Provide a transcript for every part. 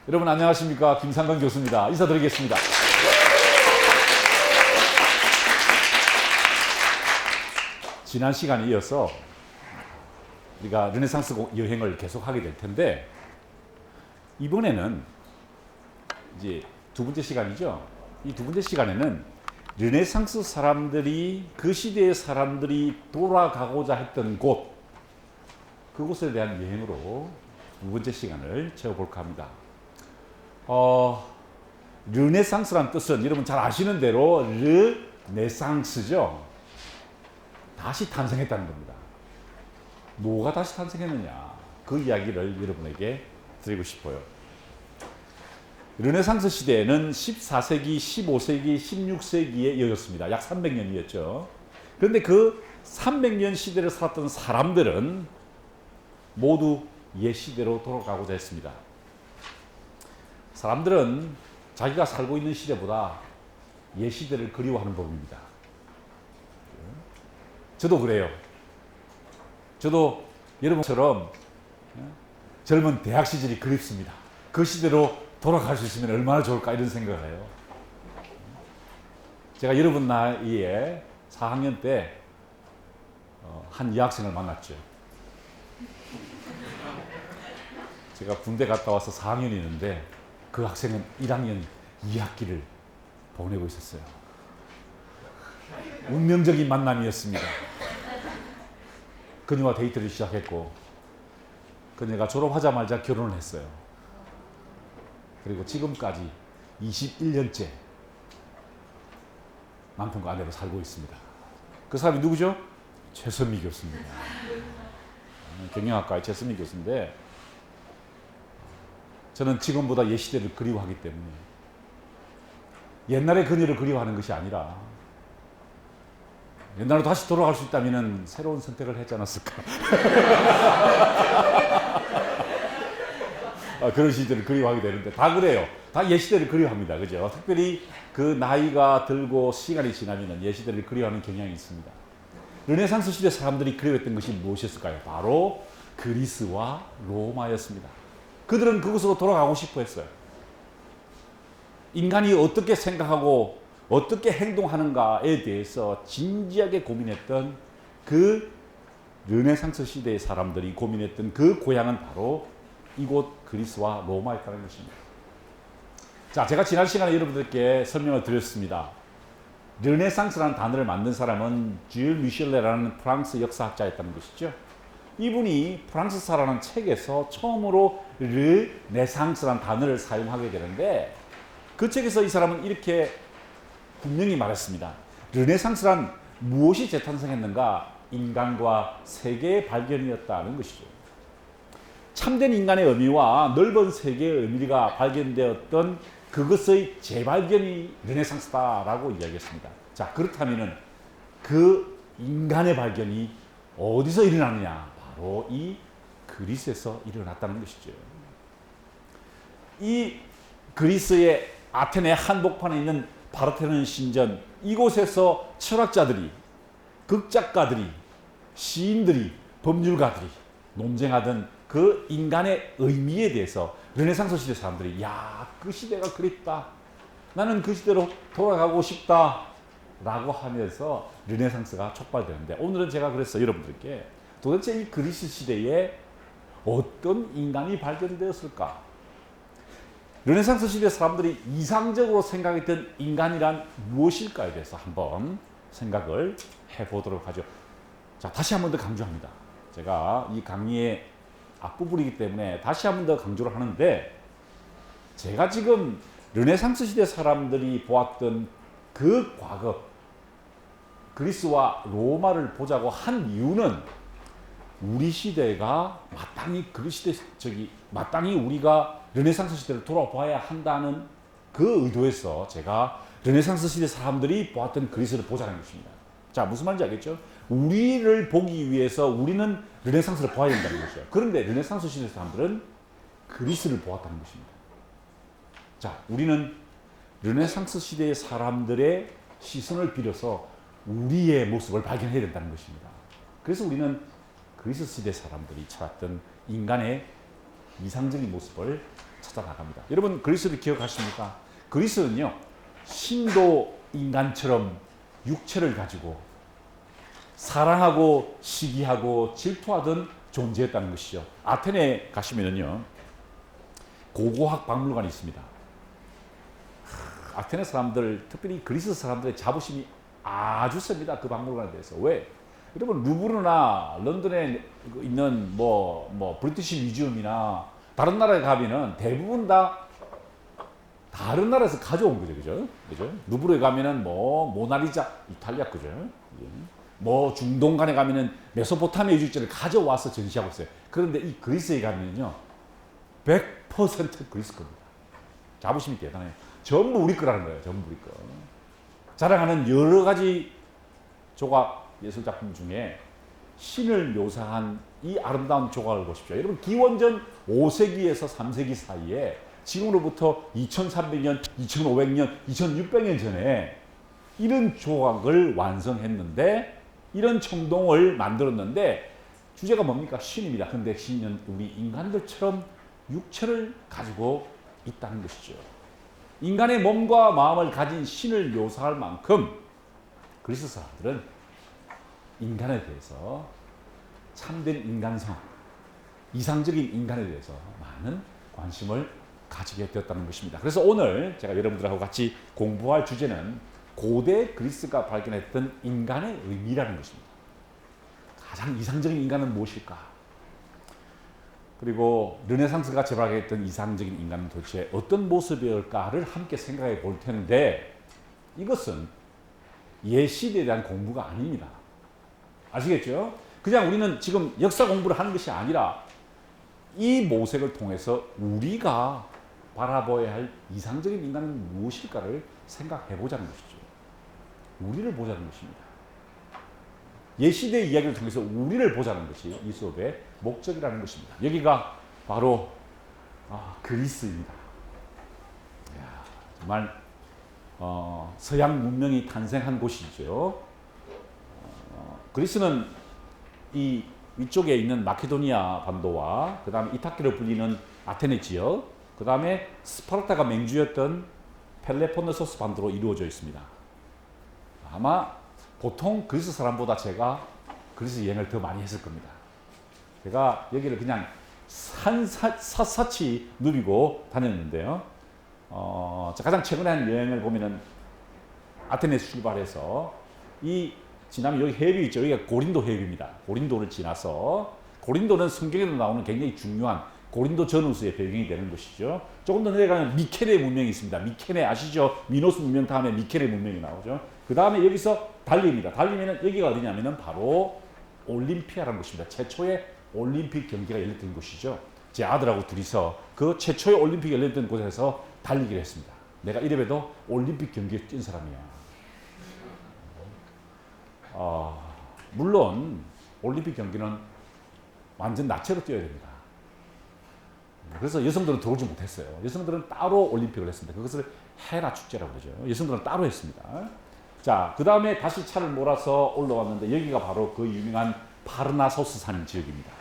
여러분 안녕하십니까? 김상건 교수입니다. 인사드리겠습니다. 지난 시간에 이어서 우리가 르네상스 여행을 계속하게 될 텐데, 이번에는 이제 두 번째 시간이죠. 이 두 번째 시간에는 르네상스 사람들이, 그 시대의 사람들이 돌아가고자 했던 곳, 그곳에 대한 여행으로 두 번째 시간을 채워볼까 합니다. 르네상스란 뜻은 여러분 잘 아시는 대로 르네상스죠. 다시 탄생했다는 겁니다. 뭐가 다시 탄생했느냐, 그 이야기를 여러분에게 드리고 싶어요. 르네상스 시대에는 14세기, 15세기, 16세기에 이어졌습니다. 약 300년이었죠. 그런데 그 300년 시대를 살았던 사람들은 모두 옛 시대로 돌아가고자 했습니다. 사람들은 자기가 살고 있는 시대보다 옛 시대를 그리워하는 법입니다. 저도 그래요. 저도 여러분처럼 젊은 대학 시절이 그립습니다. 그 시대로 돌아갈 수 있으면 얼마나 좋을까, 이런 생각을 해요. 제가 여러분 나이에 4학년 때 한 여학생을 만났죠. 제가 군대 갔다 와서 4학년이 있는데 그 학생은 1학년 2학기를 보내고 있었어요. 운명적인 만남이었습니다. 그녀와 데이트를 시작했고, 그녀가 졸업하자마자 결혼을 했어요. 그리고 지금까지 21년째 남편과 아내로 살고 있습니다. 그 사람이 누구죠? 최선미 교수입니다. 경영학과의 최선미 교수인데, 저는 지금보다 옛 시대를 그리워하기 때문에, 옛날의 그녀를 그리워하는 것이 아니라 옛날로 다시 돌아갈 수 있다면 새로운 선택을 했지 않았을까. 그런 시대를 그리워하게 되는데, 다 그래요. 다 옛 시대를 그리워합니다. 그죠? 특별히 그 나이가 들고 시간이 지나면 옛 시대를 그리워하는 경향이 있습니다. 르네상스 시대 사람들이 그리워했던 것이 무엇이었을까요? 바로 그리스와 로마였습니다. 그들은 그곳으로 돌아가고 싶어 했어요. 인간이 어떻게 생각하고 어떻게 행동하는가에 대해서 진지하게 고민했던, 그 르네상스 시대의 사람들이 고민했던 그 고향은 바로 이곳 그리스와 로마였다는 것입니다. 자, 제가 지난 시간에 여러분들께 설명을 드렸습니다. 르네상스라는 단어를 만든 사람은 줄 미셸레라는 프랑스 역사학자였다는 것이죠. 이분이 프랑스사라는 책에서 처음으로 르네상스라는 단어를 사용하게 되는데, 그 책에서 이 사람은 이렇게 분명히 말했습니다. 르네상스란 무엇이 재탄생했는가? 인간과 세계의 발견이었다는 것이죠. 참된 인간의 의미와 넓은 세계의 의미가 발견되었던 그것의 재발견이 르네상스다라고 이야기했습니다. 자, 그렇다면은 그 인간의 발견이 어디서 일어났느냐? 바로 이 그리스에서 일어났다는 것이죠. 이 그리스의 아테네 한복판에 있는 파르테논 신전, 이곳에서 철학자들이, 극작가들이, 시인들이, 법률가들이 논쟁하던 그 인간의 의미에 대해서 르네상스 시대 사람들이, 야, 그 시대가 그립다, 나는 그 시대로 돌아가고 싶다 라고 하면서 르네상스가 촉발되는데, 오늘은 제가 그래서 여러분들께 도대체 이 그리스 시대에 어떤 인간이 발견되었을까? 르네상스 시대 사람들이 이상적으로 생각했던 인간이란 무엇일까에 대해서 한번 생각을 해보도록 하죠. 자, 다시 한 번 더 강조합니다. 제가 이 강의의 앞부분이기 때문에 다시 한 번 더 강조를 하는데, 제가 지금 르네상스 시대 사람들이 보았던 그 과거, 그리스와 로마를 보자고 한 이유는, 우리 시대가 마땅히 마땅히 우리가 르네상스 시대를 돌아봐야 한다는 그 의도에서 제가 르네상스 시대 사람들이 보았던 그리스를 보자는 것입니다. 자, 무슨 말인지 알겠죠? 우리를 보기 위해서 우리는 르네상스를 봐야 된다는 것이죠. 그런데 르네상스 시대 사람들은 그리스를 보았다는 것입니다. 자, 우리는 르네상스 시대의 사람들의 시선을 빌어서 우리의 모습을 발견해야 된다는 것입니다. 그래서 우리는 그리스 시대 사람들이 찾았던 인간의 이상적인 모습을 찾아 나갑니다. 여러분 그리스를 기억하십니까? 그리스는요 신도 인간처럼 육체를 가지고 사랑하고 시기하고 질투하던 존재였다는 것이죠. 아테네 가시면은요 고고학 박물관이 있습니다. 아테네 사람들, 특별히 그리스 사람들의 자부심이 아주 셉니다. 그 박물관에 대해서. 왜? 여러분 루브르나 런던에 있는 뭐 브리티시 뮤지엄이나 다른 나라에 가면은 대부분 다 다른 나라에서 가져온 거죠, 그죠? 루브르에 가면은 뭐 모나리자 이탈리아 거죠. 뭐 중동 간에 가면은 메소포타미아 유적지를 가져와서 전시하고 있어요. 그런데 이 그리스에 가면요 100% 그리스 겁니다. 자부심이 대단해요. 전부 우리 거라는 거예요. 전부 우리 거. 자랑하는 여러 가지 조각 예술 작품 중에 신을 묘사한 이 아름다운 조각을 보십시오. 여러분 기원전 5세기에서 3세기 사이에 지금으로부터 2300년, 2500년, 2600년 전에 이런 조각을 완성했는데 이런 청동을 만들었는데 주제가 뭡니까? 신입니다. 근데 신은 우리 인간들처럼 육체를 가지고 있다는 것이죠. 인간의 몸과 마음을 가진 신을 묘사할 만큼 그리스 사람들은 인간에 대해서 참된 인간성, 이상적인 인간에 대해서 많은 관심을 가지게 되었다는 것입니다. 그래서 오늘 제가 여러분들하고 같이 공부할 주제는 고대 그리스가 발견했던 인간의 의미라는 것입니다. 가장 이상적인 인간은 무엇일까? 그리고 르네상스가 재발견했던 이상적인 인간은 도대체 어떤 모습일까를 함께 생각해 볼 텐데 이것은 옛시대에 대한 공부가 아닙니다. 아시겠죠? 그냥 우리는 지금 역사 공부를 하는 것이 아니라 이 모색을 통해서 우리가 바라봐야 할 이상적인 인간은 무엇일까를 생각해 보자는 것이죠. 우리를 보자는 것입니다. 옛시대의 이야기를 통해서 우리를 보자는 것이 이 수업의 목적이라는 것입니다. 여기가 바로 그리스입니다. 이야, 정말 서양 문명이 탄생한 곳이죠. 그리스는 이 위쪽에 있는 마케도니아 반도와 그 다음에 이타키로 불리는 아테네 지역, 그 다음에 스파르타가 맹주였던 펠레폰네소스 반도로 이루어져 있습니다. 아마 보통 그리스 사람보다 제가 그리스 여행을 더 많이 했을 겁니다. 제가 여기를 그냥 샅샅이 누비고 다녔는데요. 가장 최근에 한 여행을 보면은 아테네에서 출발해서 지나면 여기 해협이 있죠. 여기가 고린도 해협입니다. 고린도를 지나서 고린도는 성경에도 나오는 굉장히 중요한 고린도 전우수의 배경이 되는 것이죠. 조금 더 내려가면 미케네 문명이 있습니다. 미케네 아시죠? 미노스 문명 다음에 미케네 문명이 나오죠. 그 다음에 여기서 달리입니다. 달리면은 여기가 어디냐면은 바로 올림피아라는 곳입니다. 최초의 올림픽 경기가 열렸던 곳이죠. 제 아들하고 둘이서 그 최초의 올림픽이 열렸던 곳에서 달리기를 했습니다. 내가 이래봬도 올림픽 경기에 뛴 사람이야. 물론 올림픽 경기는 완전 나체로 뛰어야 됩니다. 그래서 여성들은 들어오지 못했어요. 여성들은 따로 올림픽을 했습니다. 그것을 헤라 축제라고 그러죠. 여성들은 따로 했습니다. 자, 그 다음에 다시 차를 몰아서 올라왔는데 여기가 바로 그 유명한 파르나소스 산 지역입니다.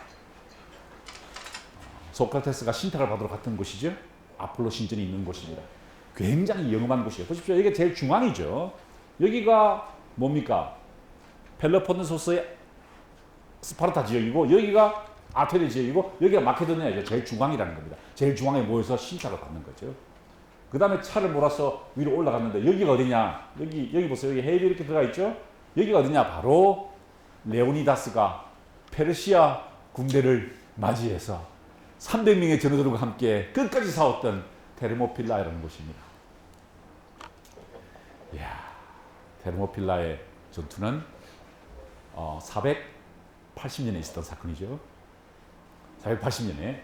소크라테스가 신탁을 받으러 갔던 곳이죠. 아폴로 신전이 있는 곳입니다. 굉장히 영험한 곳이에요. 보십시오. 이게 제일 중앙이죠. 여기가 뭡니까? 펠로폰네소스의 스파르타 지역이고 여기가 아테네 지역이고 여기가 마케도니아죠. 제일 중앙이라는 겁니다. 제일 중앙에 모여서 신탁을 받는 거죠. 그 다음에 차를 몰아서 위로 올라갔는데 여기가 어디냐? 여기 보세요. 여기 해협이 이렇게 들어가 있죠. 여기가 어디냐? 바로 레오니다스가 페르시아 군대를 맞이해서 300명의 전우들과 함께 끝까지 싸웠던 테르모필라라는 곳입니다. 이야, 테르모필라의 전투는 480년에 있었던 사건이죠. 480년에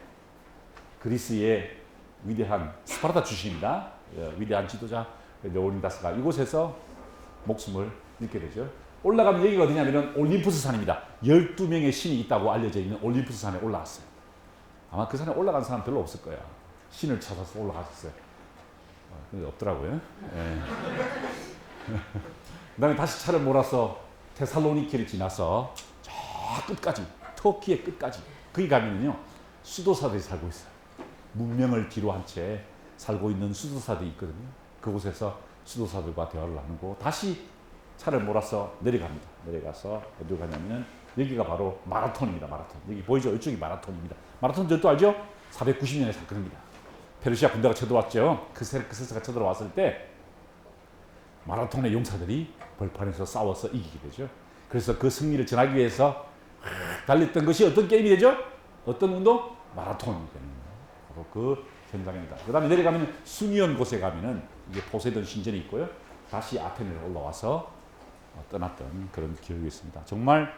그리스의 위대한 스파르타 출신입니다. 위대한 지도자 레오니다스가 이곳에서 목숨을 잃게 되죠. 올라가면 여기가 어디냐면 올림푸스 산입니다. 12명의 신이 있다고 알려져 있는 올림푸스 산에 올라갔어요. 아마 그 산에 올라간 사람 별로 없을 거야. 신을 찾아서 올라갔었어요. 근데 없더라고요. 예. 그 다음에 다시 차를 몰아서 테살로니키를 지나서 저 끝까지, 터키의 끝까지 거기 가면요 수도사들이 살고 있어요. 문명을 뒤로한 채 살고 있는 수도사들이 있거든요. 그곳에서 수도사들과 대화를 나누고 다시 차를 몰아서 내려갑니다. 내려가서 어디로 가냐면 여기가 바로 마라톤입니다. 마라톤. 여기 보이죠? 이쪽이 마라톤입니다. 마라톤 전투 알죠? 490년의 사건입니다. 페르시아 군대가 쳐들어왔죠. 크세스가 쳐들어왔을 때 마라톤의 용사들이 벌판에서 싸워서 이기게 되죠. 그래서 그 승리를 전하기 위해서 달렸던 것이 어떤 게임이 되죠? 어떤 운동? 마라톤이 되는 거예요. 바로 그 현장입니다. 그 다음에 내려가면 수니온 곳에 가면은 이게 포세이돈 신전이 있고요. 다시 아테네로 올라와서 떠났던 그런 기억이 있습니다. 정말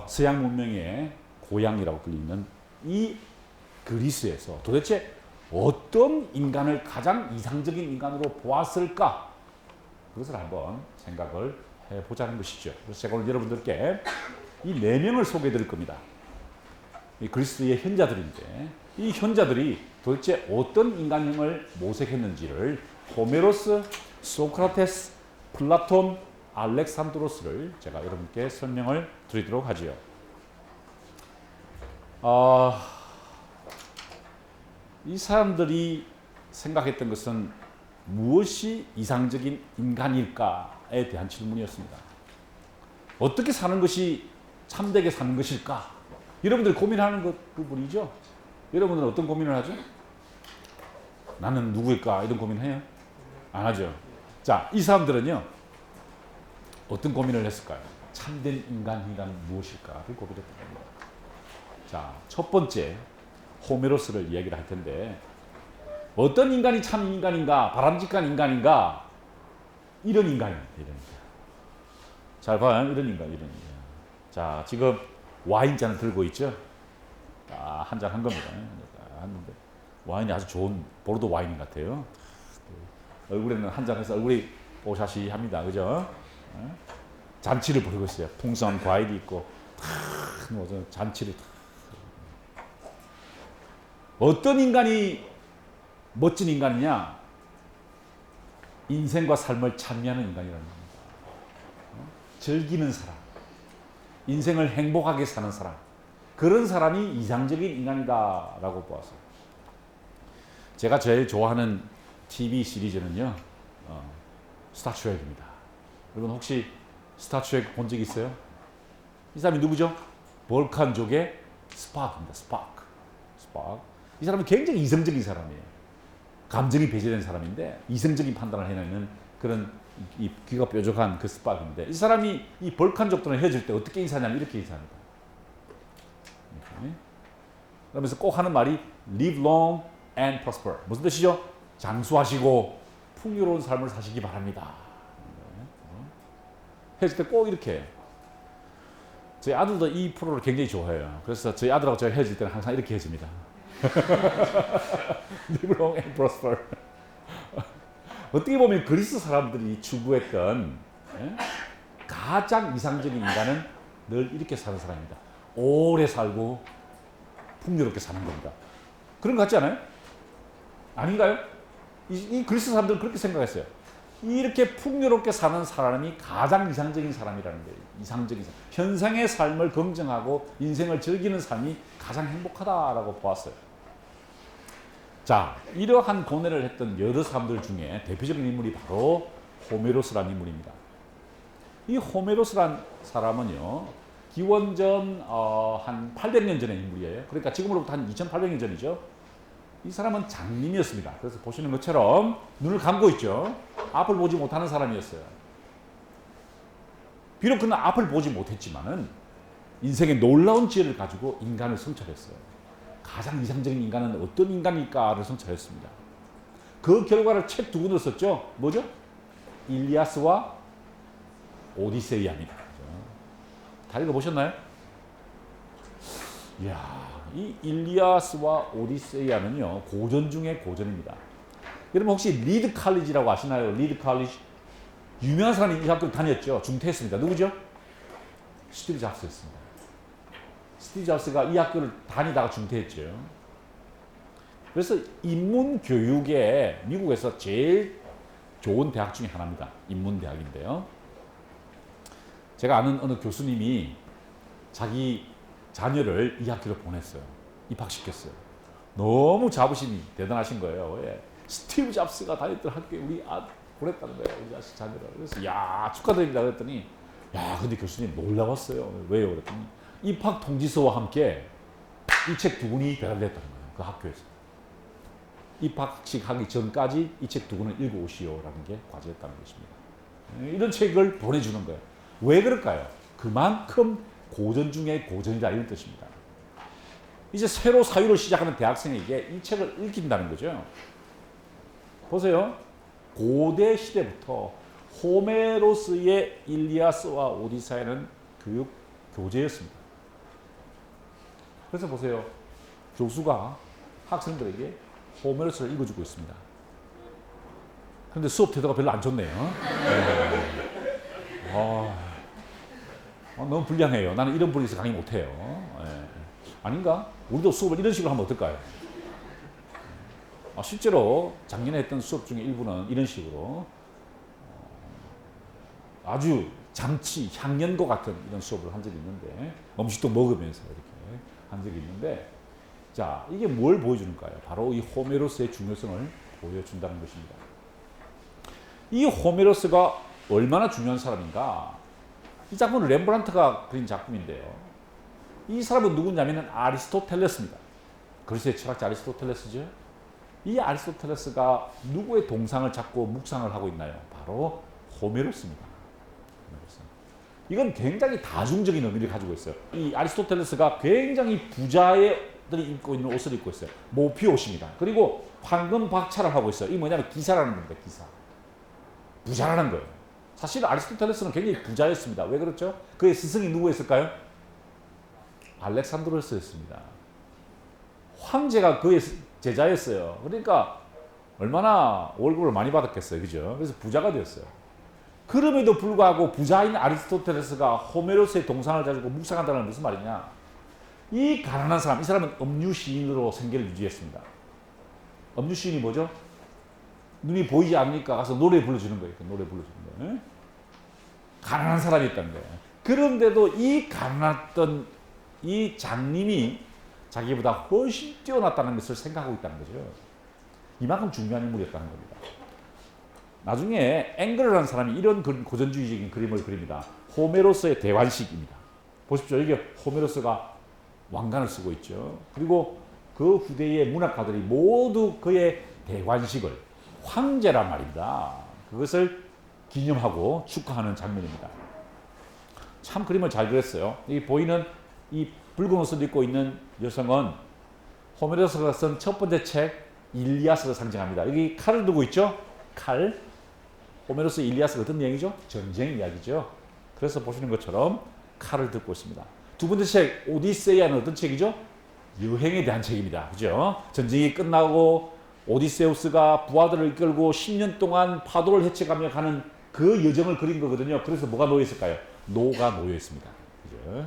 서양 문명의 고향이라고 불리는 이 그리스에서 도대체 어떤 인간을 가장 이상적인 인간으로 보았을까? 그것을 한번 생각을 해보자는 것이죠. 그래서 제가 오늘 여러분들께 이 4명을 소개해 드릴 겁니다. 이 그리스의 현자들인데 이 현자들이 도대체 어떤 인간형을 모색했는지를 호메로스, 소크라테스, 플라톤, 알렉산드로스를 제가 여러분께 설명을 드리도록 하지요. 이 사람들이 생각했던 것은 무엇이 이상적인 인간일까에 대한 질문이었습니다. 어떻게 사는 것이 참되게 사는 것일까? 여러분들이 고민하는 그 부분이죠. 여러분은 어떤 고민을 하죠? 나는 누구일까? 이런 고민을 해요? 안 하죠. 자, 이 사람들은요 어떤 고민을 했을까요? 참된 인간이란 무엇일까를 고민했던 겁니다. 자, 첫 번째 호메로스를 이야기를 할 텐데 어떤 인간이 참 인간인가, 바람직한 인간인가, 이런 인간입니다. 이런 인간. 잘 봐요. 이런 인간, 이런 인간. 자, 지금 와인잔을 들고 있죠? 한 잔 한 겁니다. 했는데 와인이 아주 좋은 보르도 와인 같아요. 얼굴에는 한 잔 해서 얼굴이 뽀샤시합니다. 그죠? 잔치를 벌이고 있어요. 풍선, 과일이 있고, 잔치를. 어떤 인간이 멋진 인간이냐? 인생과 삶을 찬미하는 인간이라는 겁니다. 즐기는 사람, 인생을 행복하게 사는 사람, 그런 사람이 이상적인 인간이다라고 보았어요. 제가 제일 좋아하는 TV 시리즈는요, 스타트rek입니다. 여러분 혹시 스타트렉 본 적 있어요? 이 사람이 누구죠? 볼칸족의 스파크입니다. 스파크. 이 사람은 굉장히 이성적인 사람이에요. 감정이 배제된 사람인데 이성적인 판단을 해내는 그런 이 귀가 뾰족한 그 스파크인데 이 사람이 이 볼칸족들은 헤어질 때 어떻게 인사하냐면 이렇게 인사합니다. 이렇게. 그러면서 꼭 하는 말이 live long and prosper. 무슨 뜻이죠? 장수하시고 풍요로운 삶을 사시기 바랍니다. 헤어질 때 꼭 이렇게 해요. 저희 아들도 이 프로를 굉장히 좋아해요. 그래서 저희 아들하고 제가 헤어질 때는 항상 이렇게 헤어집니다. Live long and prosper. 어떻게 보면 그리스 사람들이 추구했던 가장 이상적인 인간은 늘 이렇게 사는 사람입니다. 오래 살고 풍요롭게 사는 겁니다. 그런 거 같지 않아요? 아닌가요? 이 그리스 사람들은 그렇게 생각했어요. 이렇게 풍요롭게 사는 사람이 가장 이상적인 사람이라는 거예요. 이상적인 사람. 현생의 삶을 긍정하고 인생을 즐기는 삶이 가장 행복하다라고 보았어요. 자, 이러한 고뇌를 했던 여러 사람들 중에 대표적인 인물이 바로 호메로스라는 인물입니다. 이 호메로스란 사람은요, 기원전 한 800년 전의 인물이에요. 그러니까 지금으로부터 한 2800년 전이죠. 이 사람은 장님이었습니다. 그래서 보시는 것처럼 눈을 감고 있죠. 앞을 보지 못하는 사람이었어요. 비록 그는 앞을 보지 못했지만은 인생의 놀라운 지혜를 가지고 인간을 성찰했어요. 가장 이상적인 인간은 어떤 인간일까를 성찰했습니다. 그 결과를 책 2권을 썼죠. 뭐죠? 일리아스와 오디세이아입니다. 다 읽어보셨나요? 이야, 이 일리아스와 오디세이아는요, 고전 중에 고전입니다. 여러분 혹시 리드 칼리지라고 아시나요? 리드 칼리지? 유명한 사람이 이 학교를 다녔죠. 중퇴했습니다. 누구죠? 스티브 잡스였습니다. 스티브 잡스가 이 학교를 다니다가 중퇴했죠. 그래서 인문교육에 미국에서 제일 좋은 대학 중에 하나입니다. 인문대학인데요. 제가 아는 어느 교수님이 자기 자녀를 이 학교로 보냈어요. 입학시켰어요. 너무 자부심이 대단하신 거예요. 예. 스티브 잡스가 다녔던 학교에 우리 보냈다는 거예요. 우리 자식 자녀를. 그래서 야 축하드립니다 그랬더니 야 근데 교수님 놀라웠어요. 왜요? 그랬더니 입학 통지서와 함께 이 책 두 권이 배달됐다는 거예요. 그 학교에서. 입학식 하기 전까지 이 책 두 권을 읽어오시오라는 게 과제였다는 것입니다. 이런 책을 보내주는 거예요. 왜 그럴까요? 그만큼 고전 중에 고전이다 이런 뜻입니다. 이제 새로 사유를 시작하는 대학생에게 이 책을 읽힌다는 거죠. 보세요. 고대 시대부터 호메로스의 일리아스와 오디세이는 교육 교재였습니다. 그래서 보세요. 교수가 학생들에게 호메로스를 읽어주고 있습니다. 그런데 수업 태도가 별로 안 좋네요. 너무 불량해요. 나는 이런 분위기에서 강의 못해요. 아닌가? 우리도 수업을 이런 식으로 하면 어떨까요? 실제로 작년에 했던 수업 중에 일부는 이런 식으로 아주 장치, 향연과 같은 이런 수업을 한 적이 있는데 음식도 먹으면서 이렇게 한 적이 있는데 자 이게 뭘 보여주는가요? 바로 이 호메로스의 중요성을 보여준다는 것입니다. 이 호메로스가 얼마나 중요한 사람인가? 이 작품은 렘브란트가 그린 작품인데요. 이 사람은 누구냐면 아리스토텔레스입니다. 그리스의 철학자 아리스토텔레스죠. 이 아리스토텔레스가 누구의 동상을 잡고 묵상을 하고 있나요? 바로 호메로스입니다. 호메로스. 이건 굉장히 다중적인 의미를 가지고 있어요. 이 아리스토텔레스가 굉장히 부자들이 입고 있는 옷을 입고 있어요. 모피 옷입니다. 그리고 황금 박차를 하고 있어요. 이 뭐냐면 기사라는 겁니다. 기사. 부자라는 거예요. 사실 아리스토텔레스는 굉장히 부자였습니다. 왜 그렇죠? 그의 스승이 누구였을까요? 알렉산드로스였습니다. 황제가 그의 제자였어요. 그러니까 얼마나 월급을 많이 받았겠어요. 그죠? 그래서 부자가 되었어요. 그럼에도 불구하고 부자인 아리스토텔레스가 호메로스의 동상을 가지고 묵상한다는 무슨 말이냐? 이 가난한 사람, 이 사람은 음유 시인으로 생계를 유지했습니다. 음유 시인이 뭐죠? 눈이 보이지 않으니까 가서 노래 불러주는 거예요. 노래 불러주는 거예요. 가난한 사람이었다는 거예요. 그런데도 이 가난했던 이 장님이 자기보다 훨씬 뛰어났다는 것을 생각하고 있다는 거죠. 이만큼 중요한 인물이었다는 겁니다. 나중에 앵글이라는 사람이 이런 고전주의적인 그림을 그립니다. 호메로스의 대관식입니다. 보십시오. 이게 호메로스가 왕관을 쓰고 있죠. 그리고 그 후대의 문학가들이 모두 그의 대관식을 황제란 말입니다. 그것을 기념하고 축하하는 장면입니다. 참 그림을 잘 그렸어요. 이 보이는 이 붉은 옷을 입고 있는 여성은 호메로스가 쓴 첫 번째 책 일리아스를 상징합니다. 여기 칼을 두고 있죠? 칼. 호메로스 일리아스가 어떤 내용이죠? 전쟁 이야기죠. 그래서 보시는 것처럼 칼을 들고 있습니다. 두 번째 책 오디세이아는 어떤 책이죠? 여행에 대한 책입니다. 그죠? 전쟁이 끝나고 오디세우스가 부하들을 이끌고 10년 동안 파도를 헤쳐가며 가는 그 여정을 그린 거거든요. 그래서 뭐가 놓여 있을까요? 노가 놓여 있습니다. 그죠?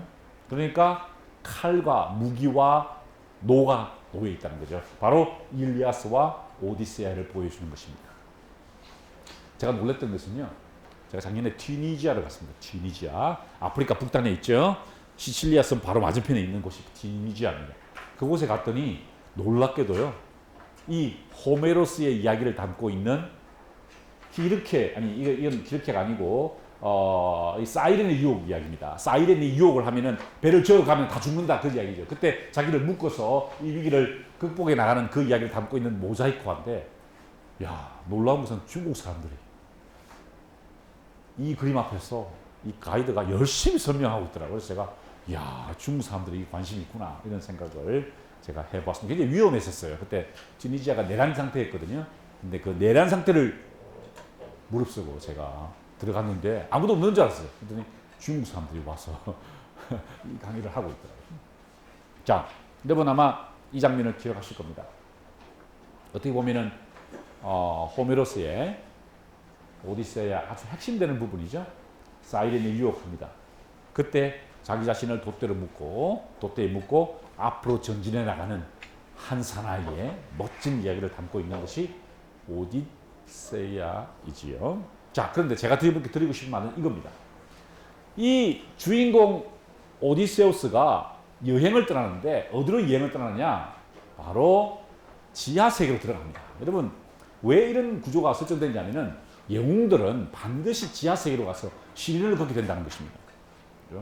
그러니까 칼과 무기와 노가 놓여 있다는 거죠. 바로 일리아스와 오디세이아를 보여주는 것입니다. 제가 놀랐던 것은요. 제가 작년에 튀니지아를 갔습니다. 튀니지아. 아프리카 북단에 있죠. 시칠리아 섬 바로 맞은편에 있는 곳이 튀니지아입니다. 그곳에 갔더니 놀랍게도요. 이 호메로스의 이야기를 담고 있는 기르케, 아니 이건 기르케가 아니고 이 사이렌의 유혹 이야기입니다. 사이렌의 유혹을 하면은 배를 저어가면 다 죽는다 그 이야기죠. 그때 자기를 묶어서 이 위기를 극복해 나가는 그 이야기를 담고 있는 모자이크화인데, 야 놀라운 것은 중국 사람들이 이 그림 앞에서 이 가이드가 열심히 설명하고 있더라고요. 그래서 제가 야 중국 사람들이 관심이 있구나 이런 생각을 제가 해봤습니다. 굉장히 위험했었어요. 그때 튀니지아가 내란 상태였거든요. 근데 그 내란 상태를 무릅쓰고 제가 들어갔는데 아무도 없는 줄 알았어요. 그랬더니 중국 사람들이 와서 이 강의를 하고 있더라고요. 자, 여러분 아마 이 장면을 기억하실 겁니다. 어떻게 보면은 호메로스의 오디세이아 아주 핵심되는 부분이죠. 사이렌이 유혹합니다. 그때 자기 자신을 돛대에 묶고 앞으로 전진해 나가는 한 사나이의 멋진 이야기를 담고 있는 것이 오디세이아이지요. 자, 그런데 제가 드리고 싶은 말은 이겁니다. 이 주인공 오디세우스가 여행을 떠나는데 어디로 여행을 떠나느냐? 바로 지하 세계로 들어갑니다. 여러분 왜 이런 구조가 설정되냐면은 영웅들은 반드시 지하 세계로 가서 시련을 겪게 된다는 것입니다.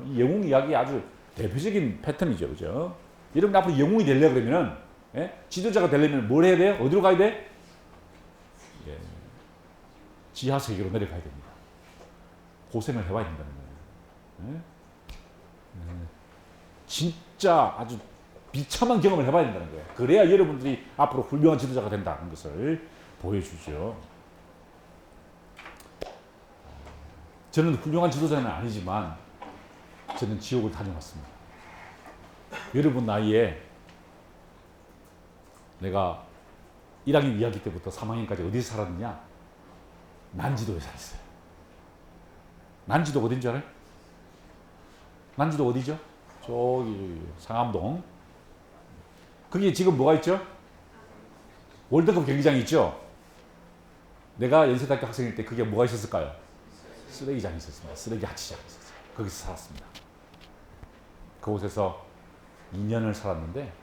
이 영웅 이야기 아주 대표적인 패턴이죠, 그죠? 여러분 앞으로 영웅이 되려 그러면은 지도자가 되려면 뭘 해야 돼요? 어디로 가야 돼? 지하 세계로 내려가야 됩니다. 고생을 해봐야 된다는 거예요. 진짜 아주 비참한 경험을 해봐야 된다는 거예요. 그래야 여러분들이 앞으로 훌륭한 지도자가 된다는 것을 보여주죠. 저는 훌륭한 지도자는 아니지만 저는 지옥을 다녀왔습니다. 여러분 나이에 내가 1학년 2학기 때부터 3학년까지 어디서 살았느냐? 난지도에 살았어요. 난지도가 어딘 줄 알아요? 난지도 어디죠? 저기 상암동. 거기 지금 뭐가 있죠? 월드컵 경기장이 있죠? 내가 연세대학교 학생일 때 그게 뭐가 있었을까요? 쓰레기장이 있었습니다. 쓰레기 하치장이 있었어요. 거기서 살았습니다. 그곳에서 2년을 살았는데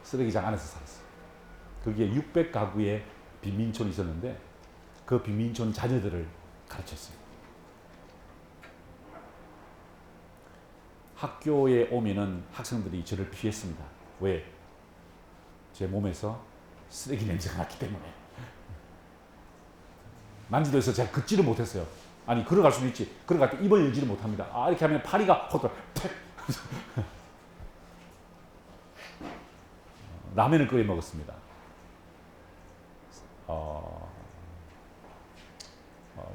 쓰레기장 안에서 살았어요. 거기에 600가구의 빈민촌이 있었는데 그 빈민촌 자녀들을 가르쳤어요. 학교에 오면은 학생들이 저를 피했습니다. 왜? 제 몸에서 쓰레기 냄새가 났기 때문에. 난지도에서 제가 걷지를 못했어요. 아니 걸어갈 수는 있지. 걸어갈 때 입을 열지를 못합니다. 아 이렇게 하면 파리가 호들 탁. 라면을 끓여 먹었습니다.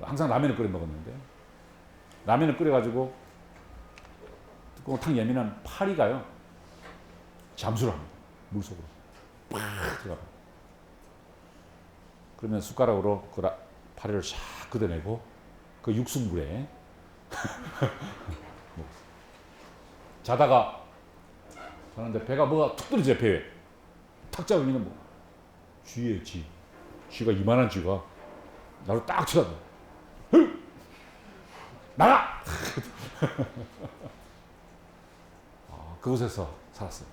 항상 라면을 끓여 먹었는데 라면을 끓여가지고 뚜껑을 탁 열면 파리가요 잠수를 합니다. 물속으로 팍 들어가요. 그러면 숟가락으로 그 파리를 샥 걷어내고 그 육수물에 자다가 자는데 배가 뭐가 툭 떨어져요. 배에 탁 잡으면 뭐 쥐에 쥐가 이만한 쥐가 나를 딱 쳐다봐. 나가! 그곳에서 살았어요.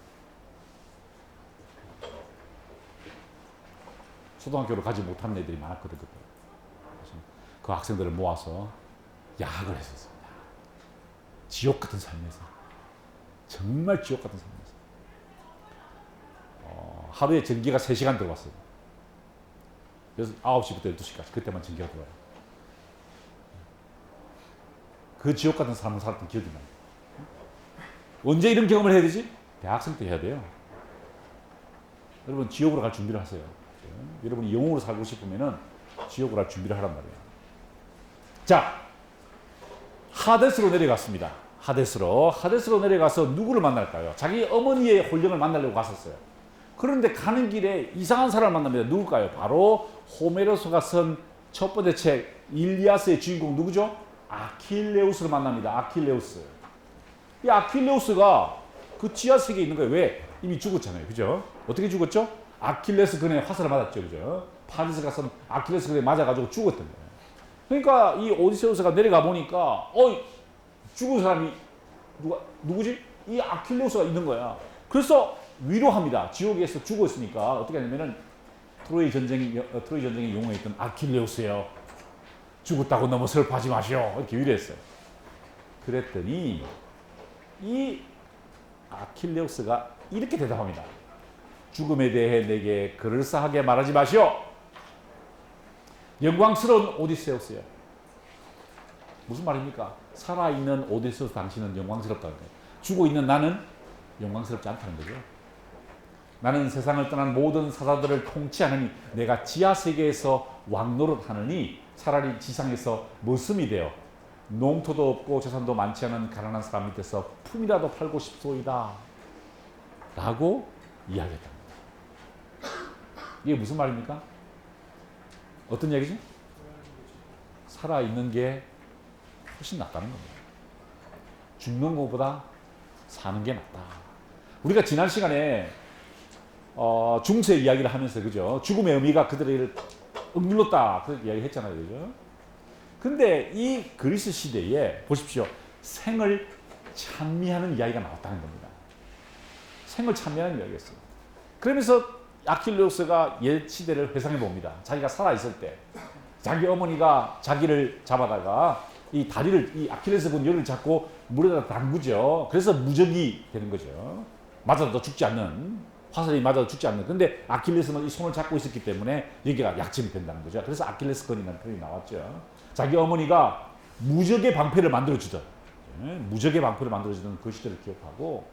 초등학교를 가지 못한 애들이 많았거든요. 그 학생들을 모아서 야학을 했었습니다. 지옥 같은 삶에서. 정말 지옥 같은 삶에서. 하루에 전기가 3시간 들어왔어요. 그래서 9시부터 12시까지 그때만 전기가 들어와요. 그 지옥 같은 삶을 살았던 기억이 나요. 언제 이런 경험을 해야 되지? 대학생 때 해야 돼요. 여러분 지옥으로 갈 준비를 하세요. 여러분이 영웅으로 살고 싶으면은 지옥으로 갈 준비를 하란 말이에요. 자, 하데스로 내려갔습니다. 하데스로 내려가서 누구를 만날까요? 자기 어머니의 혼령을 만나려고 갔었어요. 그런데 가는 길에 이상한 사람을 만납니다. 누굴까요? 바로 호메로스가 쓴 첫 번째 책 일리아스의 주인공 누구죠? 아킬레우스를 만납니다. 아킬레우스. 이 아킬레우스가 그 지하 세계에 있는 거예요. 왜? 이미 죽었잖아요. 그죠? 어떻게 죽었죠? 아킬레스 근에 화살을 맞았죠. 그죠? 파리스가 쓴 아킬레스 근에 맞아가지고 죽었던 거예요. 그러니까 이 오디세우스가 내려가 보니까 죽은 사람이 누구지? 이 아킬레우스가 있는 거야. 그래서 위로합니다. 지옥에서 죽었으니까 어떻게 하냐면은 트로이 전쟁의 영웅에 있던 아킬레우스요. 죽었다고 너무 슬퍼하지 마시오. 이렇게 위로했어요. 그랬더니 이 아킬레우스가 이렇게 대답합니다. 죽음에 대해 내게 그럴싸하게 말하지 마시오. 영광스러운 오디세우스요. 무슨 말입니까? 살아있는 오디세우스 당신은 영광스럽다는 거예요. 죽어있는 나는 영광스럽지 않다는 거죠. 나는 세상을 떠난 모든 사자들을 통치하느니 내가 지하세계에서 왕노릇하느니 차라리 지상에서 머슴이 되어 농토도 없고 재산도 많지 않은 가난한 사람 밑에서 품이라도 팔고 싶소이다 라고 이야기했답니다. 이게 무슨 말입니까? 어떤 얘기지? 살아있는 게 훨씬 낫다는 겁니다. 죽는 것보다 사는 게 낫다. 우리가 지난 시간에 중세 이야기를 하면서 그죠? 죽음의 의미가 그들을 억눌렀다 그 이야기 했잖아요. 그죠? 근데 이 그리스 시대에 보십시오. 생을 찬미하는 이야기가 나왔다는 겁니다. 생을 찬미하는 이야기였어요. 그러면서 아킬레우스가 옛 시대를 회상해 봅니다. 자기가 살아 있을 때 자기 어머니가 자기를 잡아다가 이 다리를 이 아킬레스건 열을 잡고 물에다 담그죠. 그래서 무적이 되는 거죠. 맞아도 죽지 않는, 화살이 맞아도 죽지 않는. 근데 아킬레스는 이 손을 잡고 있었기 때문에 여기가 약점이 된다는 거죠. 그래서 아킬레스건이라는 표현이 나왔죠. 자기 어머니가 무적의 방패를 만들어주던, 무적의 방패를 만들어주던 그 시절을 기억하고,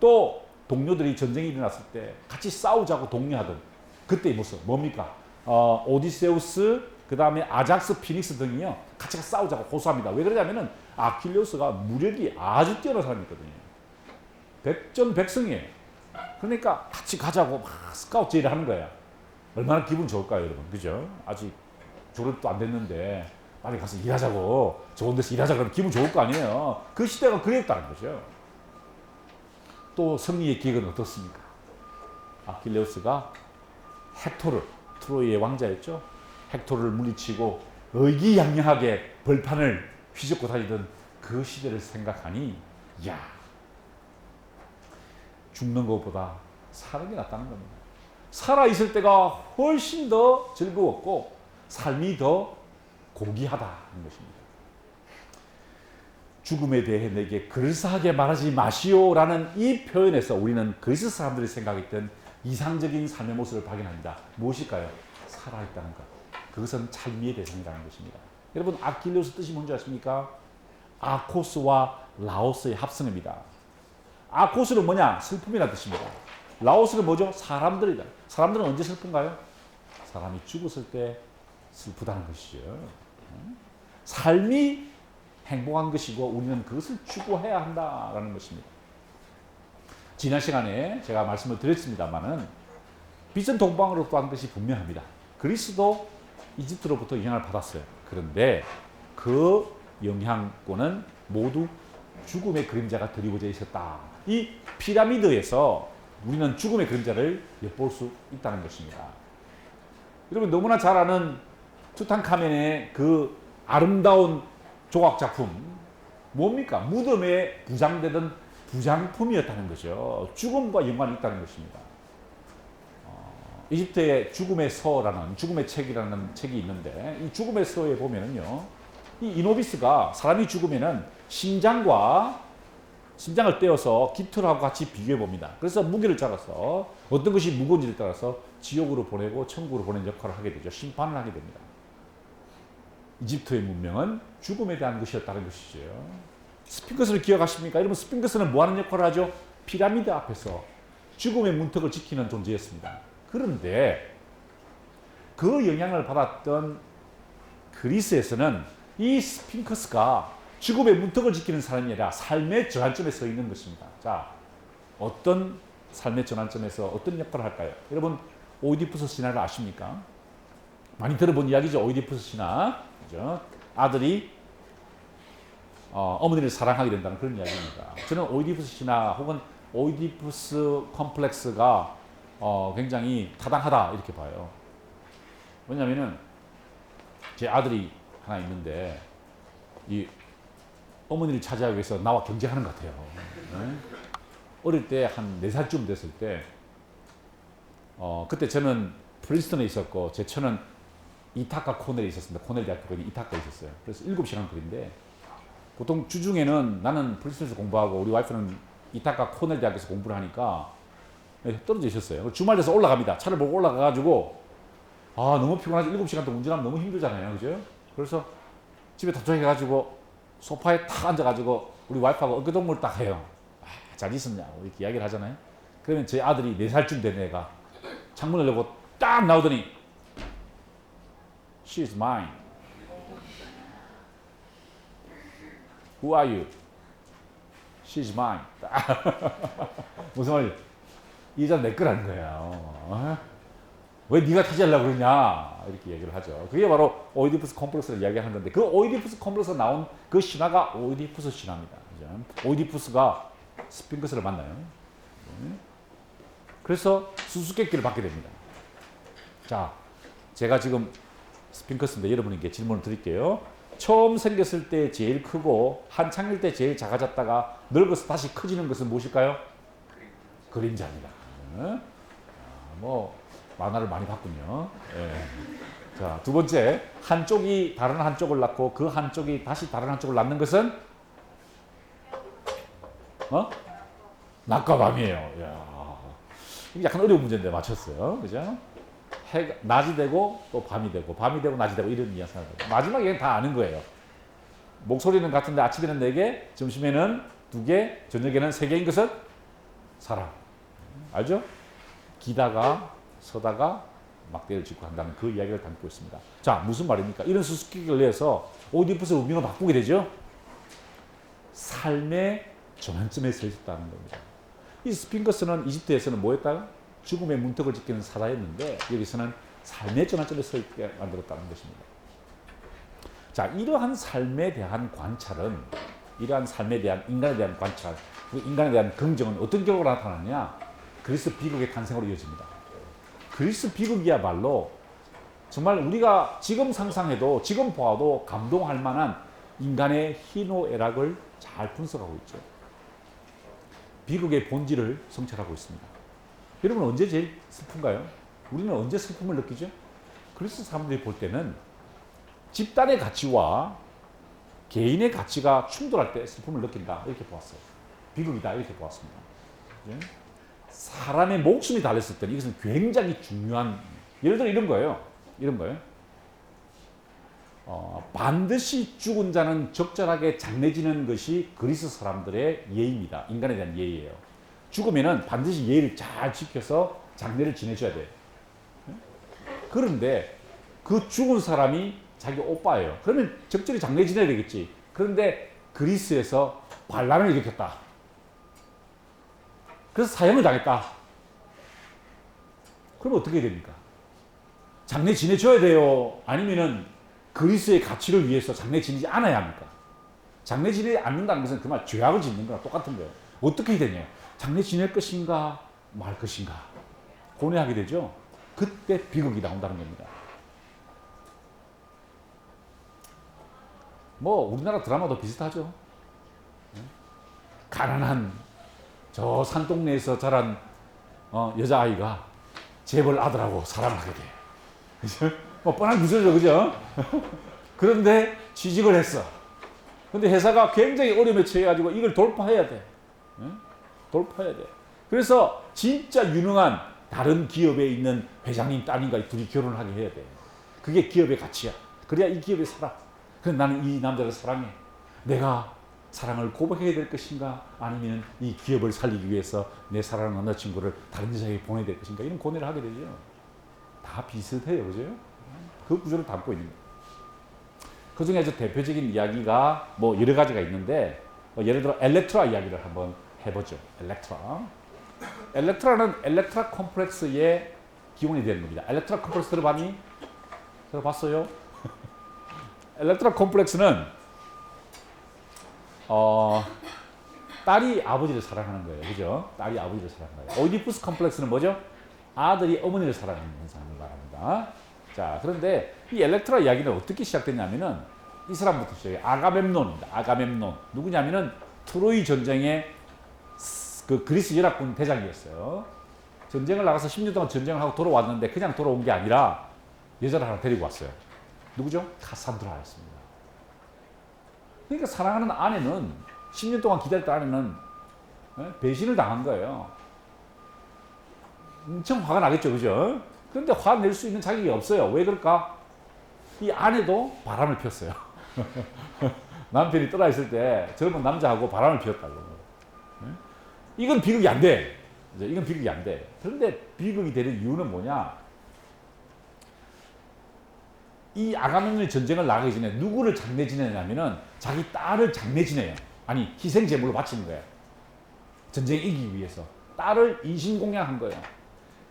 또 동료들이 전쟁이 일어났을 때 같이 싸우자고 독려하던 그때의 모습 뭡니까? 오디세우스, 그 다음에 아작스, 피닉스 등이요 같이 싸우자고 호소합니다. 왜 그러냐면은 아킬레우스가 무력이 아주 뛰어난 사람이거든요. 백전백승이에요. 그러니까 같이 가자고 막 스카우트 제의를 하는 거야. 얼마나 기분 좋을까요, 여러분? 그죠? 아직 졸업도 안 됐는데 빨리 가서 일하자고, 좋은 데서 일하자 그러면 기분 좋을 거 아니에요. 그 시대가 그랬다는 거죠. 또 승리의 기획은 어떻습니까? 아킬레우스가 헥토르, 트로이의 왕자였죠. 헥토르를 물리치고 의기양양하게 벌판을 휘젓고 다니던 그 시대를 생각하니, 야, 죽는 것보다 사는 게 낫다는 겁니다. 살아있을 때가 훨씬 더 즐거웠고 삶이 더 고귀하다는 것입니다. 죽음에 대해 내게 그럴싸하게 말하지 마시오라는 이 표현에서 우리는 그리스 사람들이 생각했던 이상적인 삶의 모습을 발견합니다. 무엇일까요? 살아있다는 것. 그것은 찬미의 대상이라는 것입니다. 여러분, 아킬레우스 뜻이 뭔지 아십니까? 아코스와 라오스의 합성입니다. 아코스는 뭐냐? 슬픔이라는 뜻입니다. 라오스는 뭐죠? 사람들이다. 사람들은 언제 슬픈가요? 사람이 죽었을 때 슬프다는 것이죠. 삶이 행복한 것이고 우리는 그것을 추구해야 한다라는 것입니다. 지난 시간에 제가 말씀을 드렸습니다만은 빚은 동방으로부터 한 것이 분명합니다. 그리스도 이집트로부터 영향을 받았어요. 그런데 그 영향권은 모두 죽음의 그림자가 드리워져 있었다. 이 피라미드에서 우리는 죽음의 그림자를 엿볼 수 있다는 것입니다. 여러분, 너무나 잘 아는 투탕카멘의 그 아름다운 조각 작품 뭡니까? 무덤에 부장되던 부장품이었다는 거죠. 죽음과 연관이 있다는 것입니다. 이집트의 죽음의 서라는, 죽음의 책이라는 책이 있는데 이 죽음의 서에 보면은요, 이 이노비스가 사람이 죽으면은 심장을 떼어서 깃털하고 같이 비교해 봅니다. 그래서 무게를 잡아서 어떤 것이 무거운지를 따라서 지옥으로 보내고 천국으로 보내는 역할을 하게 되죠. 심판을 하게 됩니다. 이집트의 문명은 죽음에 대한 것이었다는 것이죠. 스핑크스를 기억하십니까? 여러분, 스핑크스는 뭐 하는 역할을 하죠? 피라미드 앞에서 죽음의 문턱을 지키는 존재였습니다. 그런데 그 영향을 받았던 그리스에서는 이 스핑크스가 죽음의 문턱을 지키는 사람이 아니라 삶의 전환점에 서 있는 것입니다. 자, 어떤 삶의 전환점에서 어떤 역할을 할까요? 여러분, 오이디푸스 신화를 아십니까? 많이 들어본 이야기죠. 오이디푸스 신화. 그죠? 아들이 어머니를 사랑하게 된다는 그런 이야기입니다. 저는 오이디푸스 신화 혹은 오이디푸스 컴플렉스가 굉장히 타당하다 이렇게 봐요. 왜냐하면은 제 아들이 하나 있는데 이 어머니를 차지하기 위해서 나와 경쟁하는 것 같아요. 네? 어릴 때 한 4살쯤 됐을 때 그때 저는 프린스턴에 있었고 제 처는 이타카 코넬에 있었습니다. 코넬 대학교에 이타카에 있었어요. 그래서 7시간 거리인데 보통 주중에는 나는 프린스턴에서 공부하고 우리 와이프는 이타카 코넬 대학에서 공부를 하니까 떨어져 있었어요. 주말 돼서 올라갑니다. 차를 몰고 올라가가지고 너무 피곤하지. 7시간 동안 운전하면 너무 힘들잖아요. 그죠? 그래서 집에 도착해가지고 소파에 탁 앉아가지고 우리 와이프하고 어깨동무를 딱 해요. 잘 있었냐고 이렇게 이야기를 하잖아요. 그러면 제 아들이 4살쯤 된 애가 창문을 열고 딱 나오더니 She is mine. Who are you? She is mine. 무슨 말이야? 이 여자는 내 거라는 거야. 왜 네가 차지하려고 그러냐 이렇게 얘기를 하죠. 그게 바로 오이디푸스 컴플렉스를 이야기하는 건데 그 오이디푸스 컴플렉스가 나온 그 신화가 오이디푸스 신화입니다. 그죠? 오이디푸스가 스핑크스를 만나요. 그래서 수수께끼를 받게 됩니다. 자, 제가 지금 스핑크스인데 여러분에게 질문을 드릴게요. 처음 생겼을 때 제일 크고 한창일 때 제일 작아졌다가 늙어서 다시 커지는 것은 무엇일까요? 그림자입니다. 뭐 만화를 많이 봤군요. 예. 자, 두 번째, 한쪽이 다른 한쪽을 낳고 그 한쪽이 다시 다른 한쪽을 낳는 것은 낮과 밤이에요. 이야. 이게 약간 어려운 문제인데 맞췄어요. 그죠? 해가 낮이 되고 또 밤이 되고 밤이 되고 낮이 되고 이런 이야기. 마지막에 다 아는 거예요. 목소리는 같은데 아침에는 4개, 점심에는 2개, 저녁에는 3개인 것은 사람. 알죠? 기다가 서다가 막대를 짚고 한다는 그 이야기를 담고 있습니다. 자, 무슨 말입니까? 이런 수수께끼를 내서 오디푸스의 운명을 바꾸게 되죠. 삶의 전환점에 서 있었다는 겁니다. 이 스핑크스는 이집트에서는 뭐였다? 죽음의 문턱을 지키는 사자였는데 여기서는 삶의 전환점에 서 있게 만들었다는 것입니다. 자, 이러한 삶에 대한 관찰은, 이러한 삶에 대한 인간에 대한 관찰, 인간에 대한 긍정은 어떤 결과로 나타나느냐? 그리스 비극의 탄생으로 이어집니다. 그리스 비극이야말로 정말 우리가 지금 상상해도 지금 보아도 감동할 만한 인간의 희노애락을 잘 분석하고 있죠. 비극의 본질을 성찰하고 있습니다. 여러분 언제 제일 슬픈가요? 우리는 언제 슬픔을 느끼죠? 그리스 사람들이 볼 때는 집단의 가치와 개인의 가치가 충돌할 때 슬픔을 느낀다 이렇게 보았어요. 비극이다 이렇게 보았습니다. 사람의 목숨이 달렸을 때 이것은 굉장히 중요한, 예를 들어 이런 거예요. 이런 거예요. 반드시 죽은 자는 적절하게 장례 지는 것이 그리스 사람들의 예의입니다. 인간에 대한 예의예요. 죽으면은 반드시 예의를 잘 지켜서 장례를 지내줘야 돼요. 그런데 그 죽은 사람이 자기 오빠예요. 그러면 적절히 장례 지내야 되겠지. 그런데 그리스에서 반란을 일으켰다. 그래서 사형을 당했다. 그럼 어떻게 됩니까? 장례 지내줘야 돼요? 아니면은 그리스의 가치를 위해서 장례 지내지 않아야 합니까? 장례 지내지 않는다는 것은 그만 죄악을 짓는 거랑 똑같은 거예요. 어떻게 되냐? 장례 지낼 것인가 말 것인가 고뇌하게 되죠. 그때 비극이 나온다는 겁니다. 뭐 우리나라 드라마도 비슷하죠. 가난한 저 산동네에서 자란 여자아이가 재벌 아들하고 사랑하게 돼. 그죠? 뭐 뻔한 구조죠, 그죠? 그런데 취직을 했어. 근데 회사가 굉장히 어려움에 처해가지고 이걸 돌파해야 돼. 돌파해야 돼. 그래서 진짜 유능한 다른 기업에 있는 회장님 따님과 둘이 결혼을 하게 해야 돼. 그게 기업의 가치야. 그래야 이 기업에 살아. 그래서 나는 이 남자를 사랑해. 내가 사랑을 고백해야 될 것인가 아니면 이 기업을 살리기 위해서 내 사랑하는 남자친구를 다른 여자에게 보내야 될 것인가 이런 고뇌를 하게 되죠. 다 비슷해요. 그죠? 그 구조를 담고 있는 거예요. 그 중에 아주 대표적인 이야기가 뭐 여러 가지가 있는데 예를 들어 엘렉트라 이야기를 한번 해보죠. 엘렉트라는 엘렉트라 컴플렉스의 기원이 되는 겁니다. 엘렉트라 컴플렉스 들어봤니? 들어봤어요? 엘렉트라 컴플렉스는 딸이 아버지를 사랑하는 거예요. 그죠? 딸이 아버지를 사랑하는 거예요. 오이디푸스 컴플렉스는 뭐죠? 아들이 어머니를 사랑하는 현상을 말합니다. 자, 그런데 이 엘렉트라 이야기는 어떻게 시작됐냐면은 이 사람부터 시작해요. 아가멤논입니다. 아가멤논. 누구냐면은 트로이 전쟁의 그 그리스 연합군 대장이었어요. 전쟁을 나가서 10년 동안 전쟁을 하고 돌아왔는데 그냥 돌아온 게 아니라 여자를 하나 데리고 왔어요. 누구죠? 카산드라였습니다. 그러니까 사랑하는 아내는 10년 동안 기다렸던 아내는 배신을 당한 거예요. 엄청 화가 나겠죠, 그죠? 그런데 화낼 수 있는 자격이 없어요. 왜 그럴까? 이 아내도 바람을 피웠어요. 남편이 떠나 있을 때 젊은 남자하고 바람을 피웠다고. 이건 비극이 안 돼. 이건 비극이 안 돼. 그런데 비극이 되는 이유는 뭐냐? 이 아가멤논이 전쟁을 나가기 전에 누구를 장례 지내냐면은 자기 딸을 장례 지내요. 아니 희생 제물로 바치는 거예요. 전쟁에 이기기 위해서 딸을 인신공양한 거예요.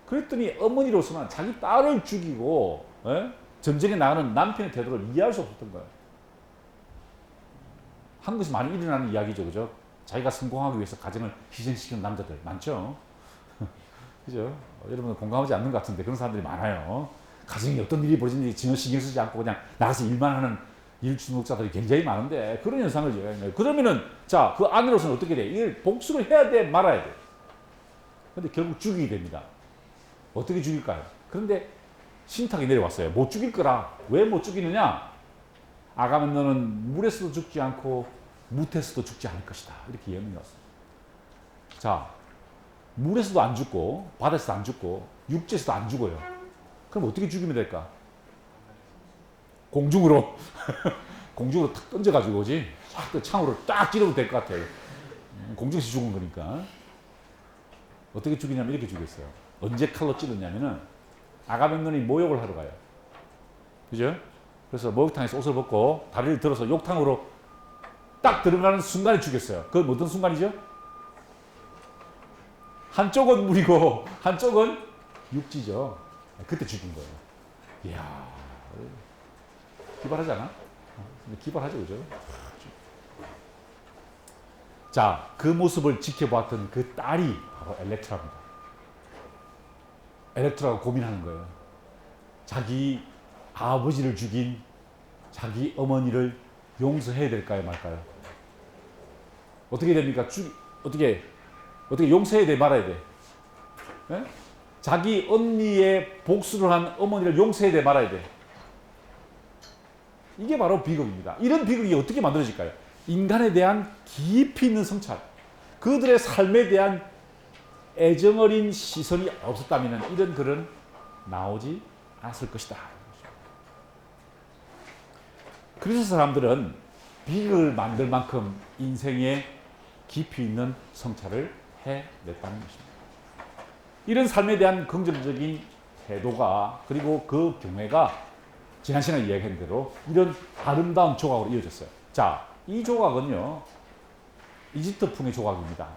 그랬더니 어머니로서는 자기 딸을 죽이고 전쟁에 나가는 남편의 태도를 이해할 수 없었던 거예요. 한국에서 많이 일어나는 이야기죠, 그죠? 자기가 성공하기 위해서 가정을 희생시키는 남자들 많죠. 그죠? 여러분 공감하지 않는 것 같은데 그런 사람들이 많아요. 가정에 어떤 일이 벌어지는지 전혀 신경 쓰지 않고 그냥 나가서 일만 하는 일주목자들이 굉장히 많은데 그런 현상을 얘기하는 그러면은 자, 그 아내로서는 어떻게 돼? 이걸 복수를 해야 돼, 말아야 돼. 근데 결국 죽이게 됩니다. 어떻게 죽일까요? 그런데 신탁이 내려왔어요. 못 죽일 거라. 왜 못 죽이느냐? 아가멤논은 물에서도 죽지 않고 무태에서도 죽지 않을 것이다. 이렇게 예언이 왔어요. 자, 물에서도 안 죽고 바다에서도 안 죽고 육지에서도 안 죽어요. 그럼 어떻게 죽이면 될까? 공중으로 공중으로 탁 던져가지고 오지. 싹 창으로 딱 찌르면 될 것 같아요. 공중에서 죽은 거니까. 어떻게 죽이냐면 이렇게 죽였어요. 언제 칼로 찌르냐면은 아가멤논이 모욕을 하러 가요. 그죠? 그래서 목욕탕에서 옷을 벗고 다리를 들어서 욕탕으로 딱 들어가는 순간에 죽였어요. 그건 어떤 순간이죠? 한쪽은 물이고 한쪽은 육지죠. 그때 죽인 거예요. 이야, 기발하지 않아? 기발하죠, 그죠? 자, 그 모습을 지켜보았던 그 딸이 바로 엘렉트라입니다. 엘렉트라가 고민하는 거예요. 자기 아버지를 죽인 자기 어머니를 용서해야 될까요, 말까요? 어떻게 됩니까? 어떻게 용서해야 돼, 말아야 돼? 네? 자기 언니의 복수를 한 어머니를 용서해야 돼, 말아야 돼? 이게 바로 비극입니다. 이런 비극이 어떻게 만들어질까요? 인간에 대한 깊이 있는 성찰, 그들의 삶에 대한 애정어린 시선이 없었다면 이런 글은 나오지 않았을 것이다. 그래서 사람들은 비극을 만들 만큼 인생에 깊이 있는 성찰을 해냈다는 것입니다. 이런 삶에 대한 긍정적인 태도가 그리고 그 경외가 지난 시간에 이야기한 대로 이런 아름다운 조각으로 이어졌어요. 자, 이 조각은요, 이집트풍의 조각입니다.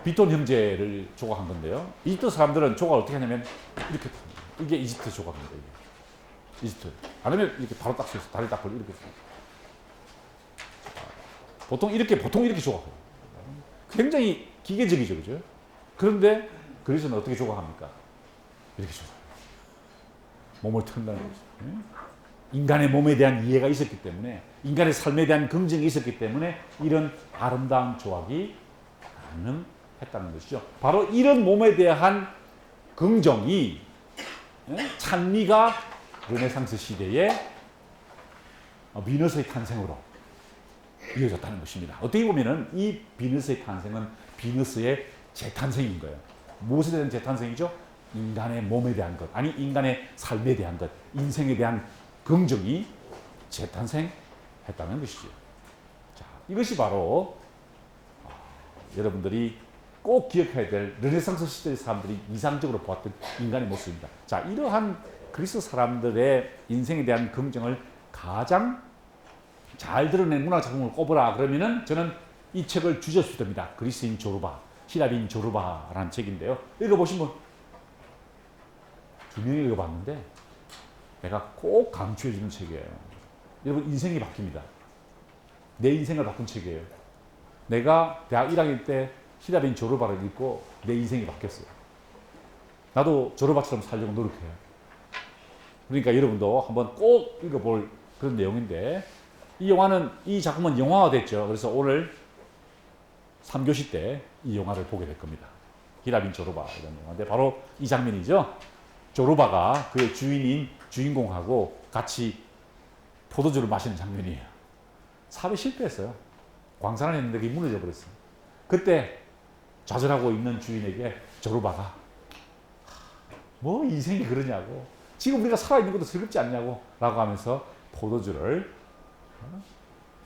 비톤 형제를 조각한 건데요. 이집트 사람들은 조각을 어떻게 하냐면 이렇게 탑니다. 이게 이집트 조각입니다. 이게. 이집트. 아니면 이렇게 바로 딱 서서 다리 딱 벌려 이렇게. 보통 이렇게 조각해요. 굉장히 기계적이죠, 그죠? 그런데 그리스는 어떻게 조각합니까? 이렇게 조각. 몸을 튼다는 거죠. 인간의 몸에 대한 이해가 있었기 때문에, 인간의 삶에 대한 긍정이 있었기 때문에 이런 아름다운 조각이 가능했다는 것이죠. 바로 이런 몸에 대한 긍정이 찬미가 르네상스 시대의 비너스의 탄생으로 이어졌다는 것입니다. 어떻게 보면은 이 비너스의 탄생은 비너스의 재탄생인 거예요. 무엇에 대한 재탄생이죠? 인간의 몸에 대한 것, 아니 인간의 삶에 대한 것, 인생에 대한 긍정이 재탄생했다는 것이죠. 자, 이것이 바로 여러분들이 꼭 기억해야 될 르네상스 시대의 사람들이 이상적으로 보았던 인간의 모습입니다. 자, 이러한 그리스 사람들의 인생에 대한 긍정을 가장 잘 드러낸 문학 작품을 꼽으라 그러면은 저는 이 책을 주저수됩니다. 그리스인 조르바, 히라비인 조르바라는 책인데요. 읽어보시면 두 명이 읽어봤는데 내가 꼭 강추해주는 책이에요. 여러분, 인생이 바뀝니다. 내 인생을 바꾼 책이에요. 내가 대학 1학년 때 히라비인 조르바를 읽고 내 인생이 바뀌었어요. 나도 조르바처럼 살려고 노력해요. 그러니까 여러분도 한번 꼭 읽어볼 그런 내용인데, 이 작품은 영화화 됐죠. 그래서 오늘 3교시 때 이 영화를 보게 될 겁니다. 히라비인 조르바 이런 영화인데 바로 이 장면이죠. 조르바가 그의 주인공하고 같이 포도주를 마시는 장면이에요. 사업에 실패했어요. 광산을 했는데 그게 무너져 버렸어요. 그때 좌절하고 있는 주인에게 조르바가 뭐 인생이 그러냐고, 지금 우리가 살아있는 것도 즐겁지 않냐고 라고 하면서 포도주를,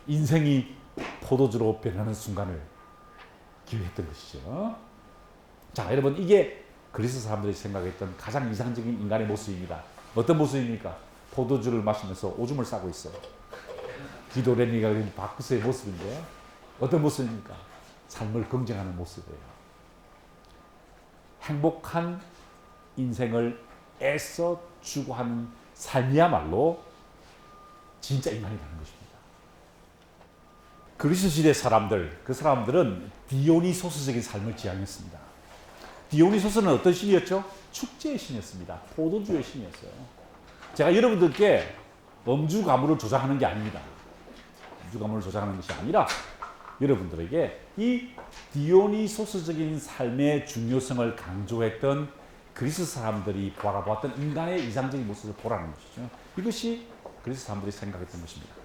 인생이 포도주로 변하는 순간을 기회했던 것이죠. 자, 여러분, 이게 그리스 사람들이 생각했던 가장 이상적인 인간의 모습입니다. 어떤 모습입니까? 포도주를 마시면서 오줌을 싸고 있어요. 기도레니가 그린 바쿠스의 모습인데 어떤 모습입니까? 삶을 긍정하는 모습이에요. 행복한 인생을 애써 추구하는 삶이야말로 진짜 인간이라는 것입니다. 그리스 시대 사람들, 그 사람들은 디오니소스적인 삶을 지향했습니다. 디오니소스는 어떤 신이었죠? 축제의 신이었습니다. 포도주의 신이었어요. 제가 여러분들께 음주 가물을 조장하는 게 아닙니다. 음주 가물을 조장하는 것이 아니라 여러분들에게 이 디오니소스적인 삶의 중요성을 강조했던 그리스 사람들이 바라보았던 인간의 이상적인 모습을 보라는 것이죠. 이것이 그리스 사람들이 생각했던 것입니다.